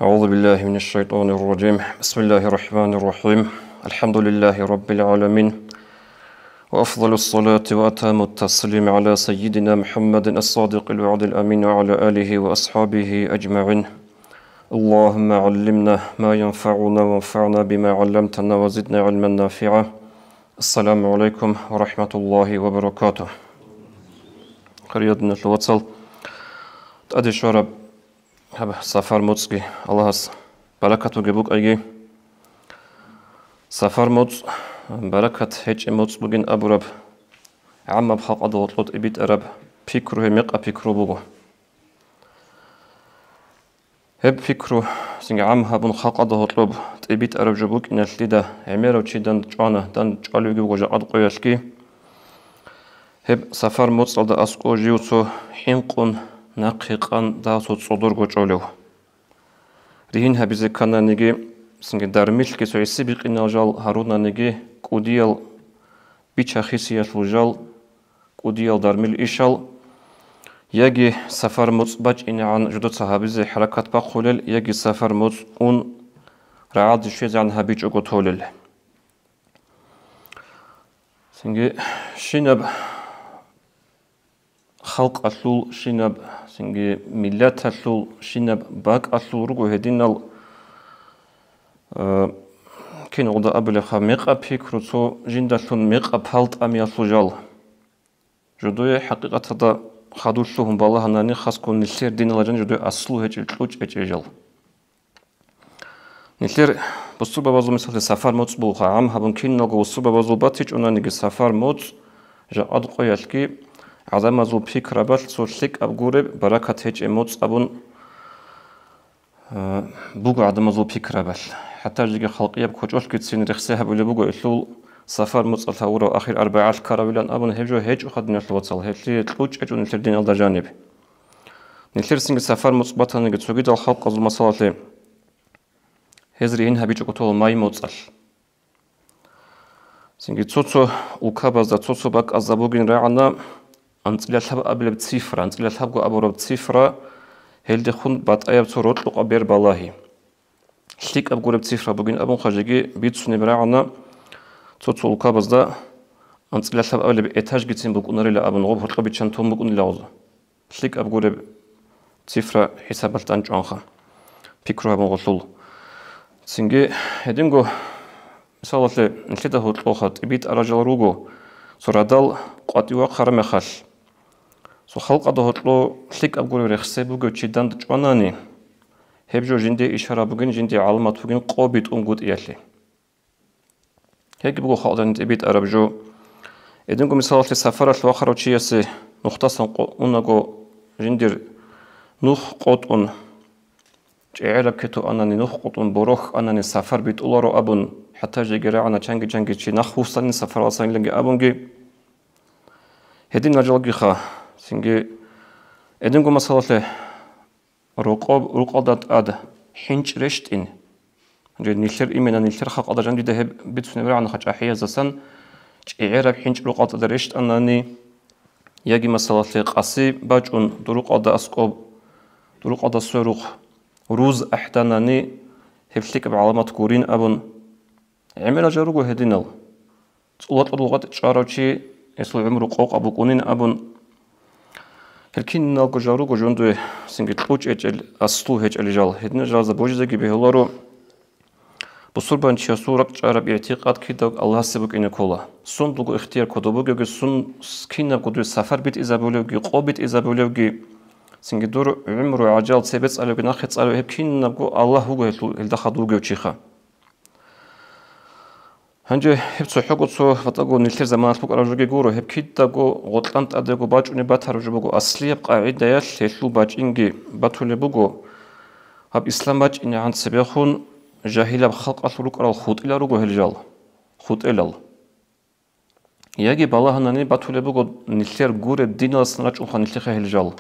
أعوذ بالله من الشيطان الرجيم بسم الله الرحمن الرحيم الحمد لله رب العالمين وأفضل الصلاة وأتم التسليم على سيدنا محمد الصادق الوعد الأمين وعلى آله وأصحابه أجمعين اللهم علمنا ما ينفعنا وانفعنا بما علمتنا وزدنا علما نافعا السلام عليكم ورحمة الله وبركاته خريدنا الوصل أدي شرب سفر موتسكي Allah'as barakatu gebuk aygi safar mots barakat hiç mots bugün aburab amma bxaq adolot ibit arab fikru hemek apikru bugu hep fikru singa am habun xaq adolot ibit arab jubuk inaslida emero chidan çana dan çalugi goja ad qoyashki hep safar mots alda asko jiuso hinqun نقيقان داسوت صدور قوچولو ريهن هبيزي كانا نيجي سنجي دارميل كي سويسي بيقينا جال هارونا نيجي كوديال بيچا خيسياتلو جال كوديال دارميل إيشال يجي سفر موت باج إني عن جدود صحابيزي حركات باقولل يجي سفر موت اون رعاد شيز عن هبيج اقوتولل سنجي شينب خلق أصول شينب سنجي ملات أصول شينب باك أصول رجو هدينال كين غدا أبلي خميق أبيكرو تو جندالون ميق أبهالت أمي أصول جدوي حقيقة هذا خدوشهم بالله هناني خاص كون نسير دين الله جن جدوي أصله هج التلوج أجيجال نسير بسوا بازو مثل سفر موت بوخا عم هبون كين نقول بسوا بازو باتيج أنا نيجي سفر موت جاء أدقى يلكي عظم زو فكرة بس سوسك أبغورب بركة هيج إموت أبون بوجو عظم زو فكرة بس حتى جيجي خلقية بكوجوش كتسين رخصها بقول بوجو إسلول سفر موت الثورة آخر 4 كراولان أبون هيجو هيج وخدنا الوصل هيجي تلوج أجون التردين على جانب نثير سنج سفر موت بطن نيجي تسويد الخلق زو مسألة هزرين هبيج قطول ماي موت سنج تصو وكابز تصو باك أزابوجين رعنا أنتلا الحب قبل بتصفر أنتلا الحب قبل بتصفر هل دخون بات أياب صورت لق أبير بالله شليك أبغور بتصفر بقين أبون خارجي بيتسوني براعنا تصل القابض ده أنتلا الحب قبل بإتاج جتين بقول لا أبون غوب هرقا بيتشان توم بقول لا شليك أبغور بتصفر حساب التانج عنخا فكره أبون غسول سنجي هدينغو مثلا نشيده هرقا تبيت أرجل روجو سرادال قاتيوا خرمخال سو خلق أدهطلو شليك أبغور رخصة بوجو تشيدان تجواناني هبجو جندي إشارة بوجين جندي علامات بوجين قابيت أنقود إيالي هيك بوجو خالدان تبيت أربجو إدنكو مثال السفارة الآخر وشيء نختصن أنغو جندير نخ قطن جعل كتو أنني نخ قطن بروخ أنني سفر بيت أولارو أبون حتى جيجرا عنا جنگي شي نخوصن سفر وصلين لنجي أبونجي هدين نجلقي خا سنجي إدنكو مثلا رقابات أد حنش رشت إن جد نيلر إيمانا نيلر خاق أدا جندي ده بيتسوني برا عن خج أحياء زسن إعراب حنش رقابات أدا رشت أنني يجي مثلا قاسي باجون دروق أدا أسقاب دروق أدا سروق روز أحدانني هفلك بعلامات كورين أبون عمل جاروجو هدينال تقولت اللغات شاروشي يسلو عمرو قوق أبو كونين أبون هلكين نالجو جاروجو جندوي سنجت لوج أجل أصلو هج الجال هدنا جاز بوجزة بهلارو بصربان شاسورك شارب اعتقاد كده الله سبك إنه كله سون لغو اختيار كدوبو جو سون سكينة كدو سفر بيت إذا بولوجي قابت إذا بولوجي سنجت دور عمرو عجال سبت على جناخت على هلكين نبغو الله هو الدخل لوجو تشيخه هنجي هبتو حقوقو فتاقو نلتر زمان فوق راجوجي غورو هب كيداغو غوطلانت ادغو باجوني باتارجو بوغو اصلي قاعده يلتلو باجينغي باتولي بوغو هب اسلام باج ان عن سبيخون جاهله بخلق اصلو قرال خوت الى روغو هلجال خوت الال ياغي بالله هناني باتولي بوغو نلتر غور دين اسناج او نلتخ هلجال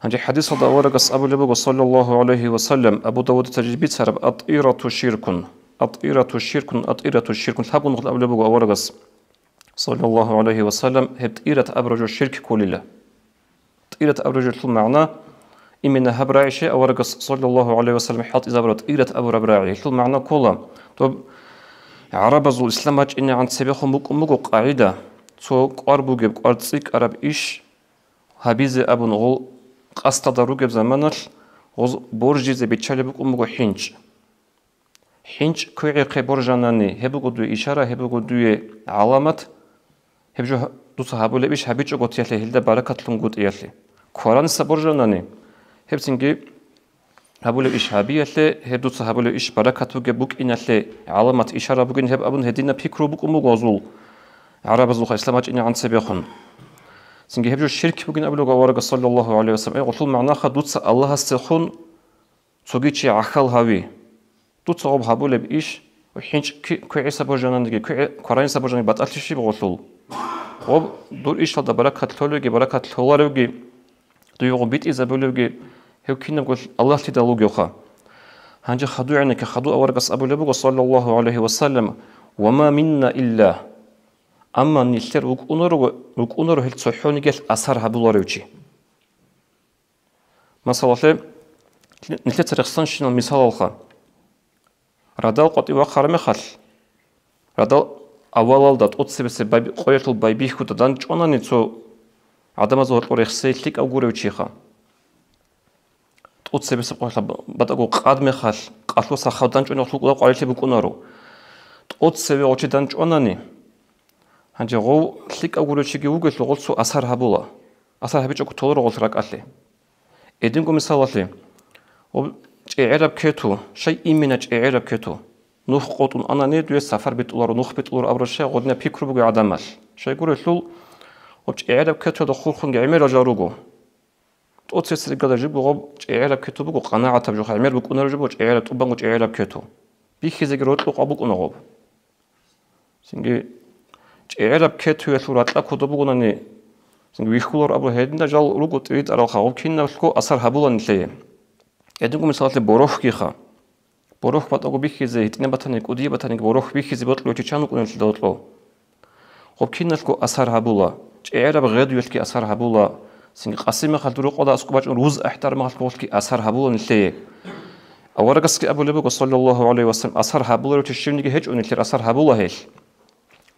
هنجي حديث هذا ورقه ابو لبوغو صلى الله عليه وسلم ابو داود تجربي سرب اطيره شرك أطيرة الشرك تحبون نقول أبو لبوغو أورغس صلى الله عليه وسلم هبت إيرة أبرج الشرك كل الله إيرة أبرج المعنى إمنا هبراعشة أورق صلى الله عليه وسلم حط إذا برد إيرة أبو ربراعي شو معنى كولا طب عرب زو إسلامج إني عن سبيخو مكو قاعدة تو قربو جب قرصيك عرب إيش هبيز أبو نغول قصة دارو جب زمانش غز برج زي بتشالي مكو حنج كوي برجاناني هبو قدو إشارة هبو قدو علامات هبجو دو صحابو لبيش هبيجو قد يالي هلدا بركة لنقود يالي قرآن سبرجاناني هبسنجي هبو لبيش هبي يالي هبدو صحابو لبيش بركة بوك إن يالي علامات إشارة بوكين هب أبون هدينا بيكرو بوك غزول عرب زلوخ إسلامات إني عن سبيخون سنجي هبجو الشرك بوكين أبلو غوارق صلى الله عليه وسلم غطول معناها دوتس الله استخون تسوغيتشي عخال هاوي دوتس غوب هبو لبيش وحينش كوي عيسى برجاناني كوي قرآن سبرجاني باتالشي بغطول غوب دور إيش هذا بركة تلوجي بركة تلوارجي دويغو بيت إذا بلوجي هو كنا نقول الله تدلوجي وخا هنجي خدو يعني كخدو أورقص أبو لبوغ صلى الله عليه وسلم وما منا إلا أما نيلتر وكونر هل تصحوني قال أثر هبولاريوشي مثلا نيلتر ترخصن شنو مثال الخا ردال قطي وخرم خل ردال أولاد أتصبح بابي قويت البابي خود دان جونا نيتو عدم زهر قريخسي ليك أو قريوشيخا أتصبح قويت بدأ قادم خل قاتلو سخاو دان جونا خلق قريت بكونارو أتصبح قويت دان جونا ني هنجي غو ليك أو قريوشيكي وقت لغول سو أثر هبولا أثر هبيج أكو تولر غول راك أتلي إدينكو مثال أتلي وعرب كيتو شيء إيمنا عرب كيتو نوح قطن أنا ندوي سفر بتولر نوح بتولر أبرشة غدنا بيكرو بقى عدمال شيء يقول لول وبج إعراب كتو دخول خنج عمير جاروجو توتس رجال جيبو غب إعراب كتو بقى قناعة تبجو عمير بقى نرجو إعراب تبان وج إعراب كتو بيخي زجرات لق أبوك نغب سنجي إعراب كتو يسورة لا كتو بقى نني سنجي ويخلور أبو هيدنا جال رجو تريد أرى خاوب كنا لكو أثر هبولا نتليه يدينكم مثال بروح كيخا بروح باتقو بيخي زي تنا بتانيك ودي بتانيك بروح بيخي زي بطلو تيشانو كنا نتلدوتلو خب كنا لكو أثر هبولا إعراب غير يلكي أثر هبولا سنج قاسم خالدرو قدا أسكوباج روز احترام خالدرو أثر هبولا نتليه أورقس كي أبو لبوك صلى الله عليه وسلم أثر هبولا وتشيرني هج ونتلي أثر هبولا هيل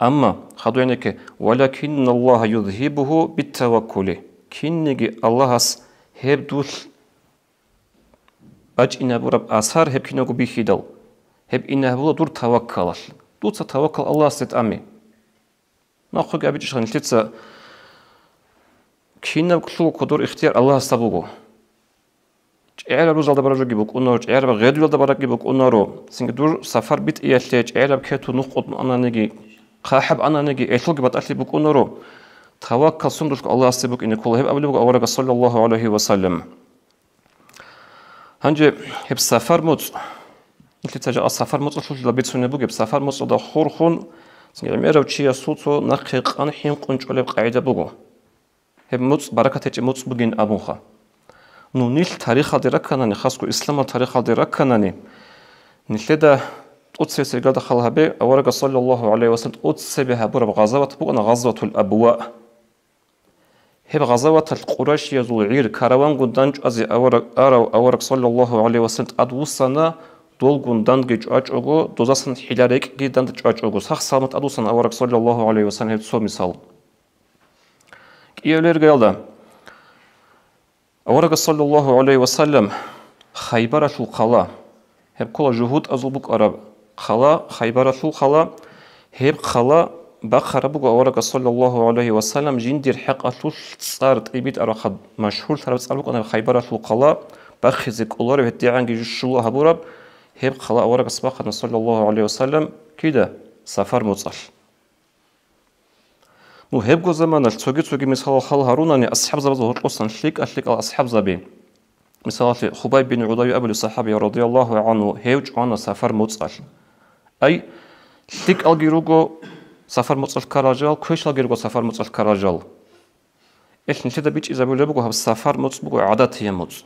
أما خدو يعني كي ولكن الله يذهبه بالتوكل كنيجي الله هبدول باج إن أبو رب أثر هب كنيجو بيخيدل هب إن أبو دور توكل دور توكل الله ست أمي ناخذ أبي جشان تلتسا كنا كل قدر اختيار الله استبوغو عيال روز على برجع جيبوك أنارو عيال بغير يلا برجع جيبوك أنارو سنجدور سفر بيت إيشلج عيال بكتو نقط أنا نجي قاحب أنا نجي إيشلج بتأتي بوك أنارو توكل سندوك الله استبوك إن كل هب أبلغ أورق صلى الله عليه وسلم هنجي هب سفر موت مثل تجا السفر موت شو لبيت سنة بوك هب سفر موت ده خورخون سنجي عميرو تشيا صوتو نقيق أنا حين قنج على قاعدة بوكو هب موت بركة تج موت بجين أبوخا نونيل تاريخ الدركاناني خاصكو إسلام التاريخ الدركاناني نلدا أتسبس رجال خلها به أورق صلى الله عليه وسلم أتسبها برب غزوة بقنا غزوة الأبواء هب غزوة القريش يزول عير كروان قدانج أزي أورق صلى الله عليه وسلم أدوسنا دول قدانج جاجوجو دوزاسن حلارك جدان جاجوجو صح سامت أدوسنا أورق صلى الله عليه وسلم هب سو مثال كيولر قالدا أورق صلى الله عليه وسلم خيبرة القلا هب كل جهود أزلبك عرب قلا خيبرة القلا هب قلا بخربك أورق صلى الله عليه وسلم جندير حق صارت إبيت أرخد مشهور ثربت أسألك أنا خيبرة القلا بخزك الله بهدي عنك جشوا هبورب هب قلا أورق سباق صلى الله عليه وسلم كده سفر متصل نو هبقو زمان التوجي مثال خال هارون أصحاب زبز وهرقصن شليك أشليك أصحاب زبي مثال خبيب بن عدي أبو الصحابي رضي الله عنه هيوج عنا سفر متصل أي شليك الجيروجو سفر متصل كراجال كويش الجيروجو سفر متصل كراجال إيش نشيد بيج إذا بقول لبقو هب سفر متصل عادات هي متصل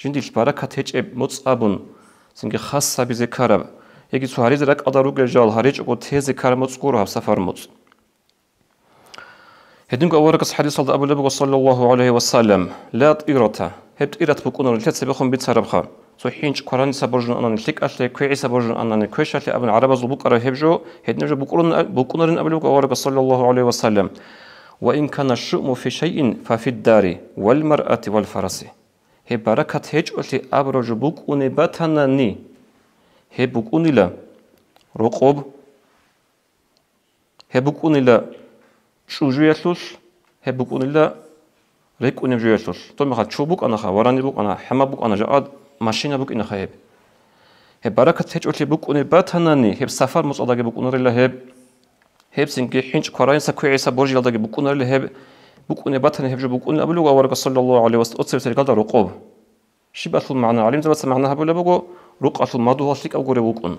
جندي البركة هيج متصابون سنج خاصة بذكر يجي سهريز رك أداروج جال هريج أو تهز ذكر متصل هب سفر متصل هدينكو أورقس حديث أبو لبق صلى الله عليه وسلم لا طيرته هبت إيرت بكون رجلت سبخهم بيت سربخا سو حينش قران سبرجن أنا نتلك أشلي كوي سبرجن أنا نكويش أشلي أبن عرب زبوك أره هبجو هدنجو بكون أبو لبق أورقس صلى الله عليه وسلم وإن كان الشؤم في شيء ففي الدار والمرأة والفرس هي بركة هج أشلي أبرج بكون باتناني هي بكون لا رقوب هي بكون لا شوجو يسوس هبوك أنيلا ريك أنيم جو يسوس توم خا شوبوك أنا خا وراني بوك أنا حما بوك أنا جاد ماشينا بوك إنا خا هب بركة هج أشلي بوك أني باتهناني هب سفر مصعدة بوك أنيلا هب سينكي حينش قراين سكوي عيسى برجي لدا بوك أنيلا هب بوك أني باتهن هب جو بوك أني أبلغ أورك صلى الله عليه وسلم أتصل سرقة رقوب شي بأصل معنا علم زبط معناها بولا بوكو رق أصل ما دو هسلك أو غوري بوك أن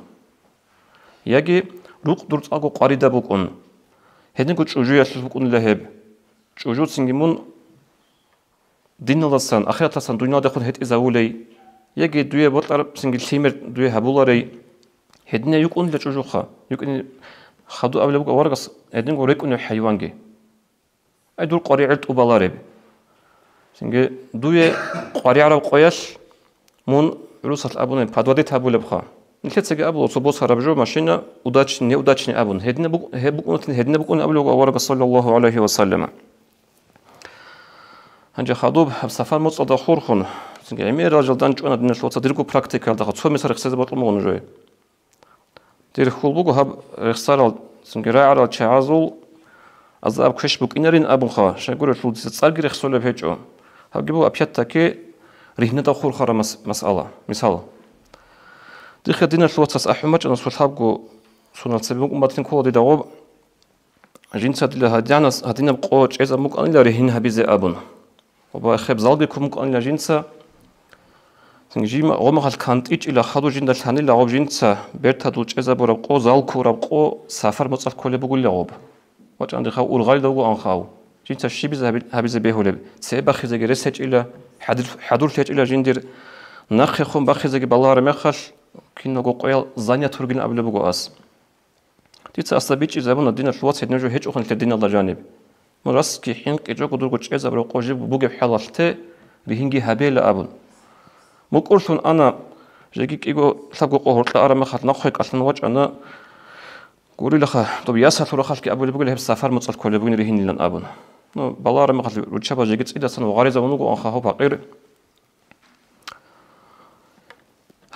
يجي رق درت أقو قاريدا بوك أن هدين كوتش وجوه يسوس بكون لهب وجود سنجمون دين الله سان آخرت سان دنيا دخل هت إزاولي يجي دوية بطل سنجل سيمر دوية هبولاري هدين يكون لجوجوخا يكون خدو أول بوك ورقص هدين قريك إنه حيوانجي أي دول قريعة أبالاري سنجل دوية قريعة وقياس مون روسات الأبون بدودي تابول بخا نكتب سجى أبو صبوس هربجو ماشينا وداتشني أبون هدنا بكون أبلغ ورقة صلى الله عليه وسلم هنجي خادوب بسفر مصعد خورخون سنجى عمير راجل دانج أنا دنيا شو تدركوا براكتيكال دخل سوى مثل رخصة بطل مون جوي دير خول بوجو هب رخصة سنجى راعي الشعازول أزاب كش بوك إنرين أبو خا شجور شو تسأل رخصة لبهجو هب جبوا أبيات تكي رهنة دخول خرا مسألة مثال ديخ دينا شلوتس أحمد أنا سولحابكو سونا تسبب أمتين كودي دعوب جنسات اللي هدينا بقوة إذا ممكن أن يرهن هبيز أبون وبأخيب زالبكم ممكن أن جنسا تنجيم غما خال كانت إيش إلى خدو جندا ثاني لعوب جنسا بيرتا دوج إذا بربقو زالكو ربقو سافر متصل كل بقول لعوب وجه عندي خاو الغالي دوغو أنخاو جنسا شي بيز هبيز بيهولب سيبا خيزة جرسج إلى حدور تيج إلى جندير نخي خم بخيزة بالله رمخش كنا قويل زانية تورجين قبل بقواس تيجي أصابيتش زبون الدين الشواط هدنجو هيج أخن الدين الله جانب مرس كي حين كيجو قدر قدش إذا برو جيب بوجب حلالته بهنجي هبيل أبون مقولشون أنا جيك إيجو سبقو قهرت لأرى مخات نخيك أصلا وجه أنا قولي لخا طب ياسر تروح خالك أبو بقول هب سفر متصل كل بقول رهين لن أبون نو بالله مخات رجشة جيكت إذا سنو غارزة ونقو أنخاه بقير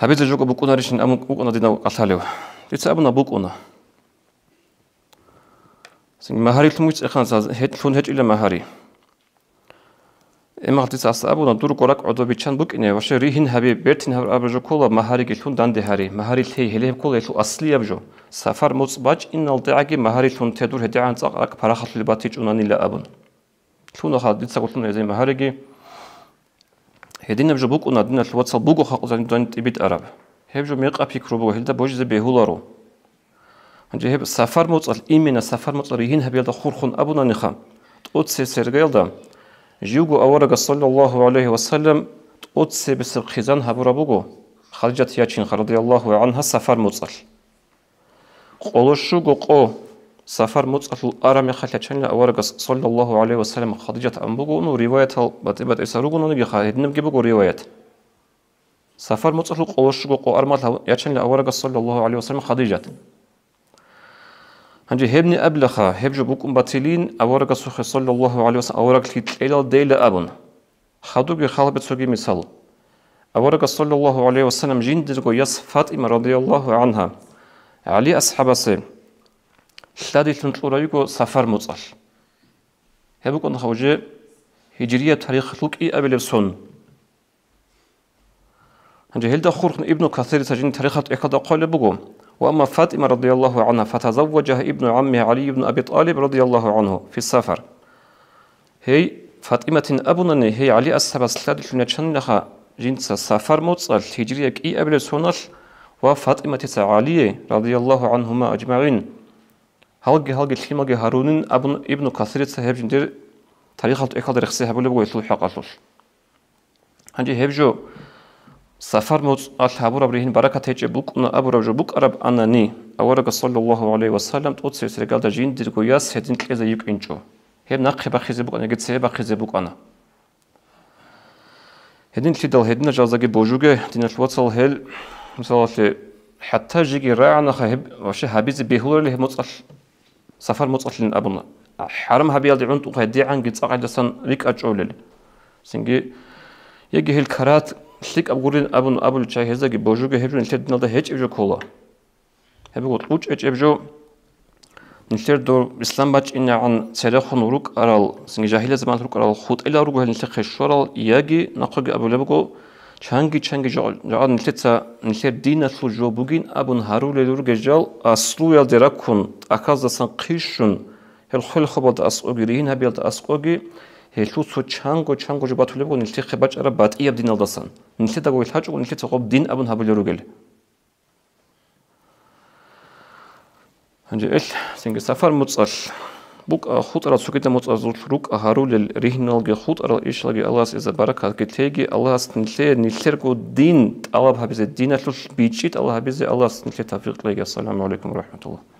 هبيت جوكو بكونا ريشن أمون بكونا دينا قتاليو تيتسابنا بكونا سين مهاري تموت إخان هيت فون هيت إلى مهاري إما قلت تيتسابنا دور قرق عدو بيتشان بكيني وش ريهن هبي بيرتين هبر أبرجو كولا مهاري كيلون داندي هاري مهاري تهي هليه كولا يلو أصلي أبجو سفر موت باج إن الدعاء مهاري تون تدور هدي عن تاق براخت لباتيج أناني لا أبن تون خالد تيتسابنا زي مهاري هدينا بجو بوك ونادينا الواتس بوكو خاقو زين دون تبيت عرب هبجو ميقا بيكروبو هلدا بوجز بيهولارو هنجي هب سفر موصل إيمينا سفر موصل ريهين هبيل دا خورخون أبونا نخام تقود سيرغيل دا جيوغو أورغ صلى الله عليه وسلم تقود بسر خزان هبورا بوكو خالجات ياتشين رضي الله عنها سفر موصل قولوشو قو سفر موصل أرامي خالجان أورغ صلى الله عليه وسلم خالجات أمبوكو نو رواية بات إساروغو نو خالد نبجيبوكو رواية سفر موصل قولوشو قو أرمال ياتشين أورغ صلى الله عليه وسلم خالجات هنجي هبني أبلخا هبجو بوكم باتلين أورغ صلى الله عليه وسلم أورغ لتليل ديل أبن خدو بخالب تسوغي مثال أورغ صلى الله عليه وسلم جندرغو يس فاطمة رضي الله عنها علي أصحاب سي شلادي تنطوريغو سفر موصل هبوكو نخوجي هجرية تاريخ لوكي أبل سون هنجي هلدا خورخن ابن كثير تجين تاريخات إكادا قول بوكو وأما فاطمة رضي الله عنها فتزوجها ابن عمها علي بن أبي طالب رضي الله عنه في السفر هي فاطمة أبونا هي علي أصحاب السلاد لنشان لها جنس سفر موصل هجرية كي قبل سونال وفاطمة علي رضي الله عنهما أجمعين هلقي تلمجي هارون ابن كثير سهب جندير تاريخ الإكاد رخصها بلغو يسلو حقاصل هنجي هبجو سفر موت أصحاب ربهم بركة هيج بوك أبو رجو بوك أرب أنني أورق صلى الله عليه وسلم تقول سيرجال دجين ديرجو ياس هدين كذا يك إنشو هب نقي بخيزبوك أنا قد سيب بخيزبوك أنا هدين تدل هدين جازاجي بوجوجي دين الوصل هل مثلا حتى جيجي راعنا خهب وش هابيز بيهور اللي متصل سفر متصل لين أبونا حرم هبيال دي عنتو خدي عن قد صاعد لسان ريك أجولل سنجي يجي هالكرات سليك أبغورين أبو الشاي هذا جي بوجوجي هبجو نتلد نلده هيج إبجو كولا هبجو تقولش إيج إبجو نتلد دور إسلام باج إن عن تاريخ نروك أرال سنجي جاهلية زمان روك أرال خود إلا روك هالنتلد خشورال يجي نقول أبو لبجو چانگی جال نتلد دين أصل جو بوجين أبو نهارو للور جال أصلو يال دراكون أكاز دسان قيشون هالخل خبط أصلو جريهن هبيال أصلوجي هلو سو چانگو جو باتو لبجو نتلد خباج أرا بات إياب دين الدسان نتلد أقول الحاج ونتلد تقوب دين أبو نهابو للور جال هنجي إيش سنجي سفر متصل بوك خود أراد سكيت متصل روك أهارو للرهنال جي خود أراد إيش لقي الله إذا بركة كتيجي الله نتلر جو دين الله بهذا الدين أتلو بيجيت الله بهذا الله نتلر توفيق لقي السلام عليكم ورحمة الله